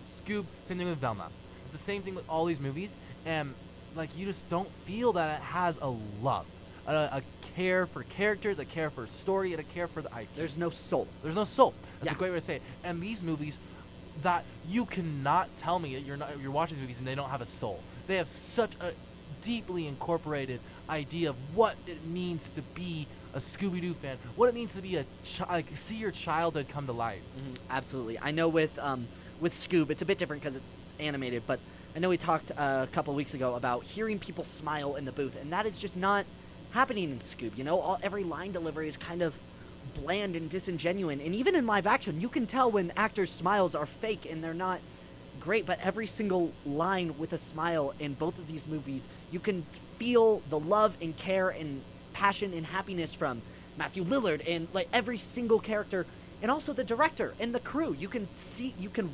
Scoob, same thing with Velma. It's the same thing with all these movies, and like you just don't feel that it has a love, a care for characters, a care for story, and a care for the IP. There's no soul. There's no soul. That's a great way to say it. And these movies, that you cannot tell me that you're watching these movies and they don't have a soul. They have such a deeply incorporated idea of what it means to be a Scooby-Doo fan, what it means to be see your childhood come to life. Absolutely. I know with Scoob, it's a bit different because it's animated, but I know we talked a couple weeks ago about hearing people smile in the booth, and that is just not happening in Scoob. You know, every line delivery is kind of bland and disingenuous, and even in live action, you can tell when actors' smiles are fake and they're not great, but every single line with a smile in both of these movies, you can feel the love and care and passion and happiness from Matthew Lillard and like every single character, and also the director and the crew. You can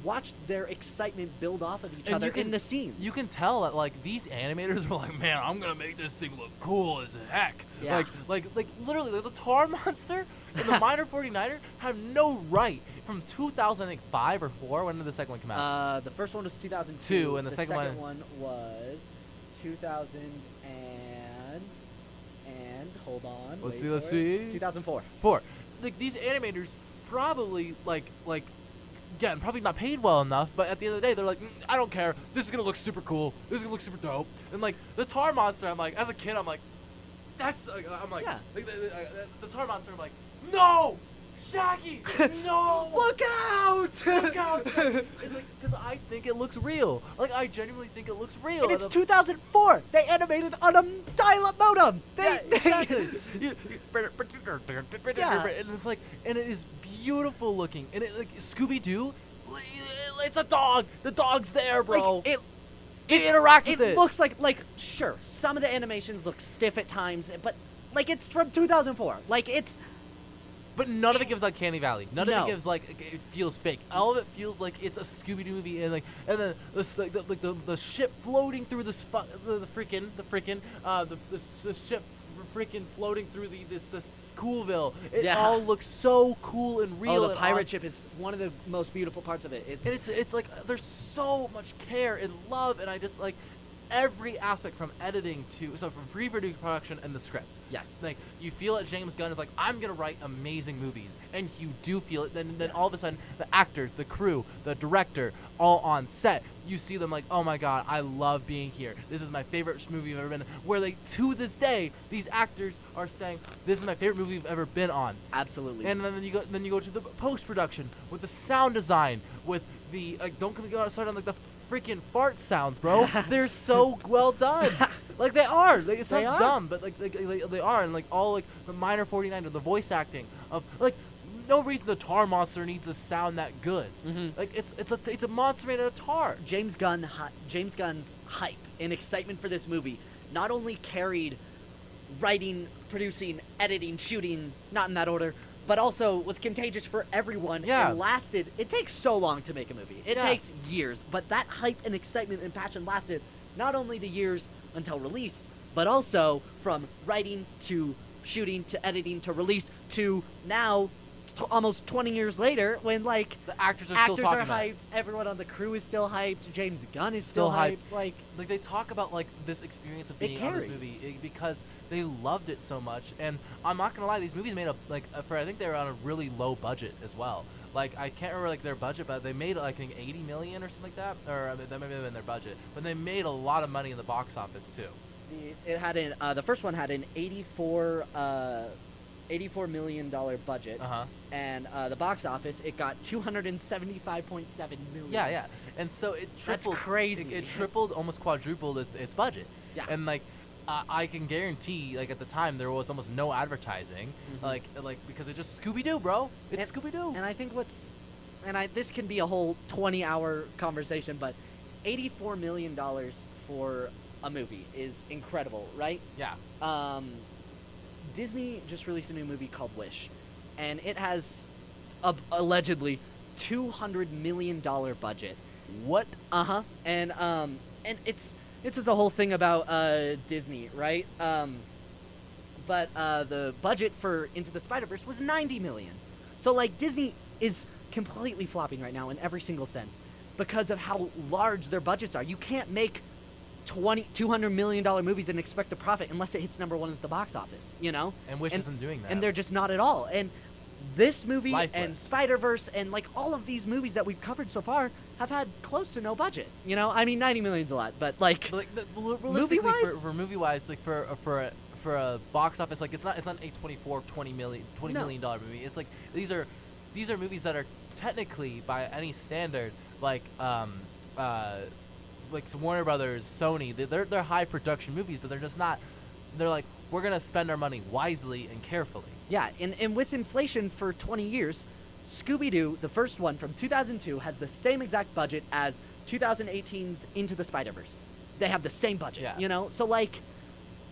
watch their excitement build off of each other in the scenes. You can tell that like these animators were like, man, I'm gonna make this thing look cool as heck. Yeah. Like literally the tar monster and the Minor 49er have no right. From 2005 or 4, when did the second one come out? The first one was 2002, and the second one was 2000 and hold on. Let's see. 2004. 4. Like these animators probably again, probably not paid well enough, but at the end of the day, they're like, I don't care. This is gonna look super cool. This is gonna look super dope. And like the tar monster, I'm like, as a kid, I'm like, that's Yeah. the tar monster, I'm like, no, Shaggy, no, Look out! look out, because I think it looks real. Like I genuinely think it looks real. And it's 2004. They animated on a dial-up modem. Exactly. Yeah. And it's like, and it is beautiful looking. And it like Scooby-Doo, it's a dog. The dog's there, bro. Like, They interact with it. It looks like sure, some of the animations look stiff at times, but like it's from 2004. Like it's. But none of it gives Uncanny Valley. None of No. it gives like it feels fake. All of it feels like it's a Scooby-Doo movie, and then the ship floating through the ship freaking floating through this Coolville. It all looks so cool and real. Oh, the and pirate awesome. ship is one of the most beautiful parts of it. It's like there's so much care and love, and I just like every aspect from editing from pre-production and the script. Yes. Like you feel that James Gunn is like, I'm gonna write amazing movies, and you do feel it. Then all of a sudden, the actors, the crew, the director, all on set, you see them like, oh my god, I love being here. This is my favorite movie I've ever been in. Where like to this day, these actors are saying, this is my favorite movie I've ever been on. Absolutely. And then you go to the post-production with the sound design, with the don't get me started on like the freaking fart sounds, bro. They're so well done. Like they are. Like it sounds dumb, but like they are, and like all like the Minor 49 or the voice acting of like no reason the tar monster needs to sound that good. Like it's a monster made out of tar. James Gunn's hype and excitement for this movie not only carried writing, producing, editing, shooting, not in that order, but also was contagious for everyone. Yeah. And lasted. It takes so long to make a movie. It Yeah. takes years, but that hype and excitement and passion lasted not only the years until release, but also from writing to shooting to editing to release to now almost 20 years later when like The actors are actors still talking are about hyped, everyone on the crew is still hyped, James Gunn is still hyped. Like they talk about like this experience of being on this movie because they loved it so much. And I'm not gonna lie, these movies made I think they were on a really low budget as well. Like I can't remember like their budget, but they made like I think 80 million or something like that, or I mean, that might have been their budget. But they made a lot of money in the box office too. it had the first one had an $84 million budget, and the box office it got 275.7 million. Yeah, and so it tripled. That's crazy. It tripled, almost quadrupled its budget. Yeah. And like, I can guarantee, like at the time there was almost no advertising, like because it's just Scooby-Doo, bro. It's Scooby-Doo. And I think this can be a whole 20-hour conversation, but $84 million for a movie is incredible, right? Yeah. Disney just released a new movie called Wish, and it has allegedly $200 million budget. What? And it's just a whole thing about Disney, right? But the budget for Into the Spider-Verse was $90 million. So like Disney is completely flopping right now in every single sense because of how large their budgets are. You can't make $200 million movies and expect a profit unless it hits #1 at the box office, you know? And Wish isn't doing that. And they're just not at all. And this movie and Lifeless. Spider-Verse and like all of these movies that we've covered so far have had close to no budget. You know, I mean, 90 million's a lot, but like, Realistically, movie-wise? for movie-wise, like for a box office, like it's not a 20 million dollar movie. It's like these are movies that are technically by any standard like some Warner Brothers, Sony. They're high production movies, but they're just not. They're like, we're gonna spend our money wisely and carefully. yeah, and with inflation for 20 years, Scooby-Doo, the first one from 2002, has the same exact budget as 2018's Into the Spider-Verse. They have the same budget, Yeah. you know? So, like,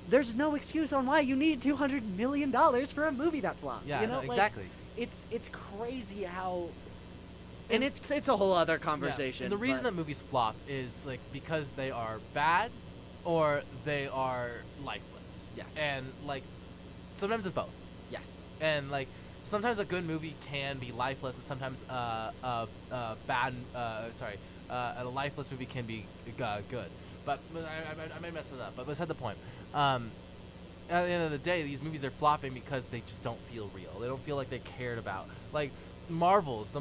there's no excuse on why you need $200 million for a movie that flops, Yeah, you know? no, Like, exactly. it's crazy how... And it's a whole other conversation. And the reason but- that movies flop is like because they are bad or they are lifeless. Yes. And like sometimes it's both. Yes. And like sometimes a good movie can be lifeless, and sometimes a lifeless movie can be good. But I may mess it up. But beside the point. At the end of the day, these movies are flopping because they just don't feel real. They don't feel like they cared about like the Marvels.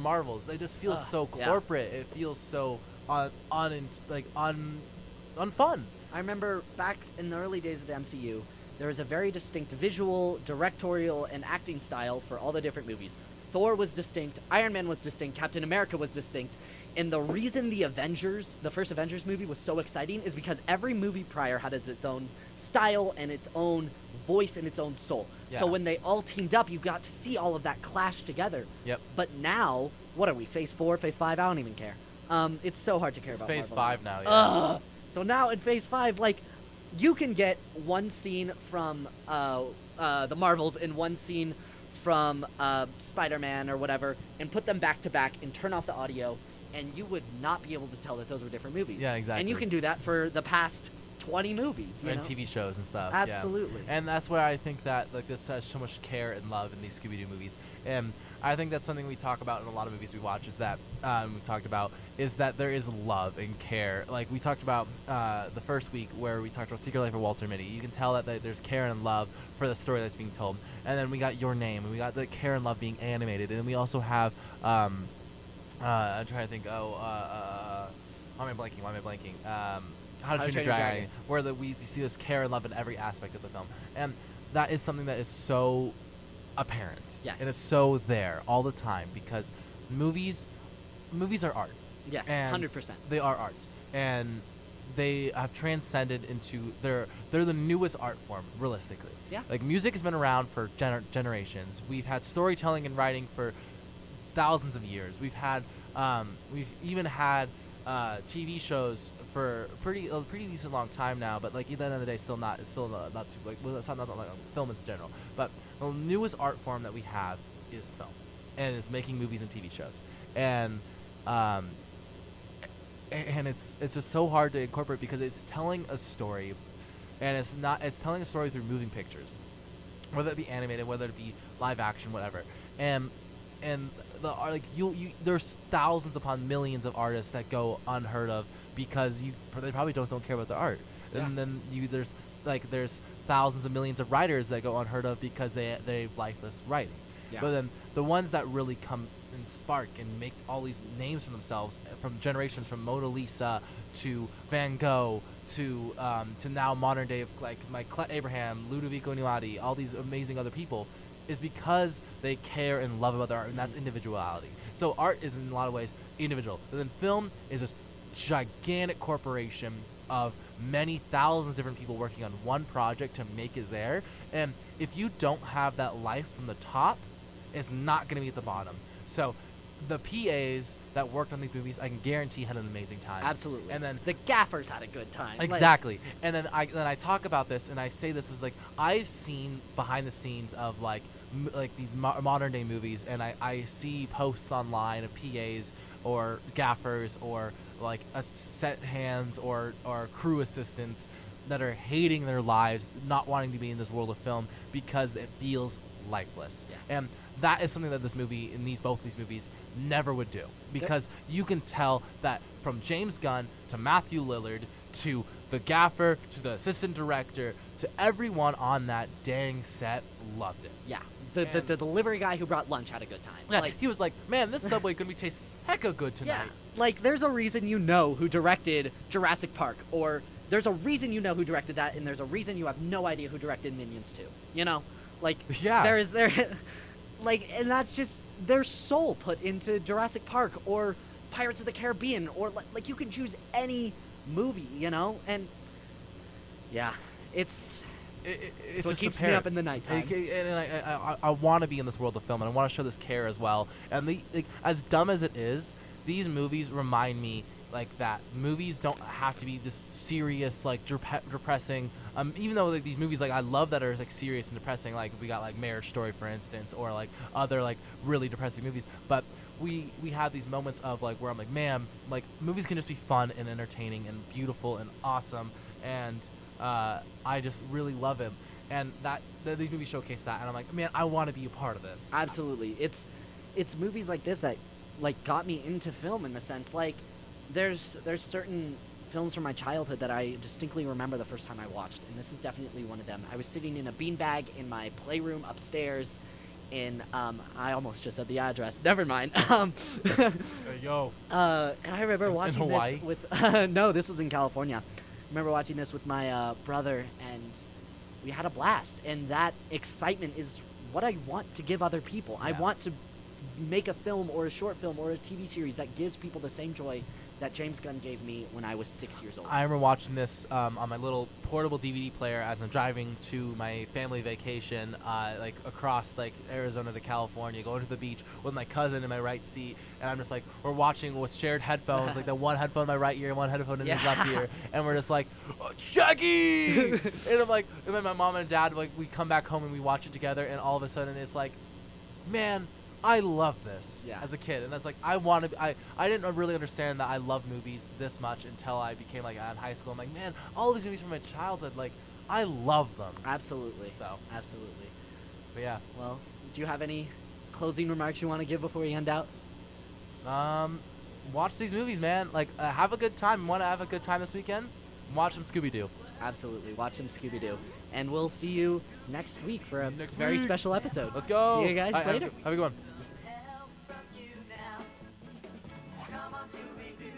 They just feel so yeah. corporate. It feels so unfun. I remember back in the early days of the MCU, there was a very distinct visual, directorial, and acting style for all the different movies. Thor was distinct, Iron Man was distinct, Captain America was distinct, and the reason the first Avengers movie was so exciting is because every movie prior had its own style and its own voice and its own soul. Yeah. So when they all teamed up, you got to see all of that clash together. Yep. But now, what are we, Phase 4, Phase 5? I don't even care. It's so hard to care It's about Phase Marvel 5 now. Yeah. Ugh. So now in Phase 5, like, you can get one scene from the Marvels and one scene from Spider-Man or whatever and put them back to back and turn off the audio, and you would not be able to tell that those were different movies. Yeah, exactly. And you can do that for the past 20 movies, you And know? TV shows and stuff. Absolutely. Yeah. And that's where I think that like this has so much care and love in these Scooby-Doo movies. And I think that's something we talk about in a lot of movies we watch is that we've talked about is that there is love and care. Like we talked about the first week where we talked about Secret Life of Walter Mitty. You can tell that there's care and love for the story that's being told. And then we got Your Name, and we got the care and love being animated. And then we also have I'm trying to think. Why am I blanking? How to Train Your Dragon, where we see this care and love in every aspect of the film, and that is something that is so apparent. Yes. And it's so there all the time because movies are art. Yes, And 100%. They are art, and they have transcended into they're the newest art form realistically. Yeah. Like music has been around for generations. We've had storytelling and writing for thousands of years. We've even had TV shows for a pretty decent long time now, but like at the end of the day, it's still not too like well, it's not like film in general. But the newest art form that we have is film, and it's making movies and TV shows, and it's just so hard to incorporate because it's telling a story, and it's telling a story through moving pictures, whether it be animated, whether it be live action, whatever, and there's thousands upon millions of artists that go unheard of because they probably don't care about the art. Yeah. And then there's thousands of millions of writers that go unheard of because they lifeless writing. Yeah. But then the ones that really come and spark and make all these names for themselves from generations, from Mona Lisa to Van Gogh to now modern day like Abraham, Ludovico Einaudi, all these amazing other people, is because they care and love about their art, and that's individuality. So art is in a lot of ways individual. But then film is this gigantic corporation of many thousands of different people working on one project to make it there. And if you don't have that life from the top, it's not going to be at the bottom. So the PAs that worked on these movies, I can guarantee had an amazing time. Absolutely. And then the gaffers had a good time. exactly. And then I talk about this, and I say this is like I've seen behind the scenes of like these modern day movies, and I see posts online of PAs or gaffers or like a set hands or crew assistants that are hating their lives, not wanting to be in this world of film because it feels lifeless. Yeah. And that is something that this movie, in both these movies, never would do, because you can tell that from James Gunn to Matthew Lillard to the gaffer to the assistant director to everyone on that dang set loved it. Yeah. the delivery guy who brought lunch had a good time. Yeah, Like, he was like, man, this Subway gonna be taste hecka good yeah, tonight. like there's a reason you know who directed Jurassic Park, or there's a reason you know who directed that, and there's a reason you have no idea who directed Minions 2. You know, like Yeah. like, and that's just their soul put into Jurassic Park or Pirates of the Caribbean, or like you can choose any movie, you know, and yeah, it's It's what just keeps me apparent. up in the nighttime. And I want to be in this world of film, and I want to show this care as well. And as dumb as it is, these movies remind me like that movies don't have to be this serious, like depressing. Even though like these movies, like I love that are like serious and depressing. Like we got like Marriage Story, for instance, or like other like really depressing movies. But we have these moments of like where I'm like, man, like movies can just be fun and entertaining and beautiful and awesome. And I just really love him, and these movies showcase that, and I'm like, man, I want to be a part of this. Absolutely. It's movies like this that like got me into film, in the sense like there's certain films from my childhood that I distinctly remember the first time I watched, and this is definitely one of them. I was sitting in a beanbag in my playroom upstairs in I almost just said the address. Never mind. Hey, yo. And I remember watching Hawaii? this with no, this was in California. I remember watching this with my brother, and we had a blast. And that excitement is what I want to give other people. I Yeah. want to make a film or a short film or a TV series that gives people the same joy that James Gunn gave me when I was 6 years old. I remember watching this on my little portable DVD player as I'm driving to my family vacation, like across like Arizona to California, going to the beach with my cousin in my right seat, and I'm just like, we're watching with shared headphones, like the one headphone in my right ear and one headphone in his left ear, and we're just like, oh, Shaggy! And I'm like, and then my mom and dad, like, we come back home and we watch it together, and all of a sudden it's like, man, I love this as a kid, and that's like I didn't really understand that I love movies this much until I became like in high school. I'm like, man, all these movies from my childhood, like I love them. Absolutely. So Absolutely. but yeah, Well, do you have any closing remarks you want to give before we end out? watch these movies, man. Like have a good time. Want to have a good time this weekend? Watch some Scooby-Doo. Absolutely. Watch some Scooby-Doo. And we'll see you next week for a Next very week. special episode. Let's go. See you guys later. Have a good one. Help from you now. Come on, Scooby-Doo.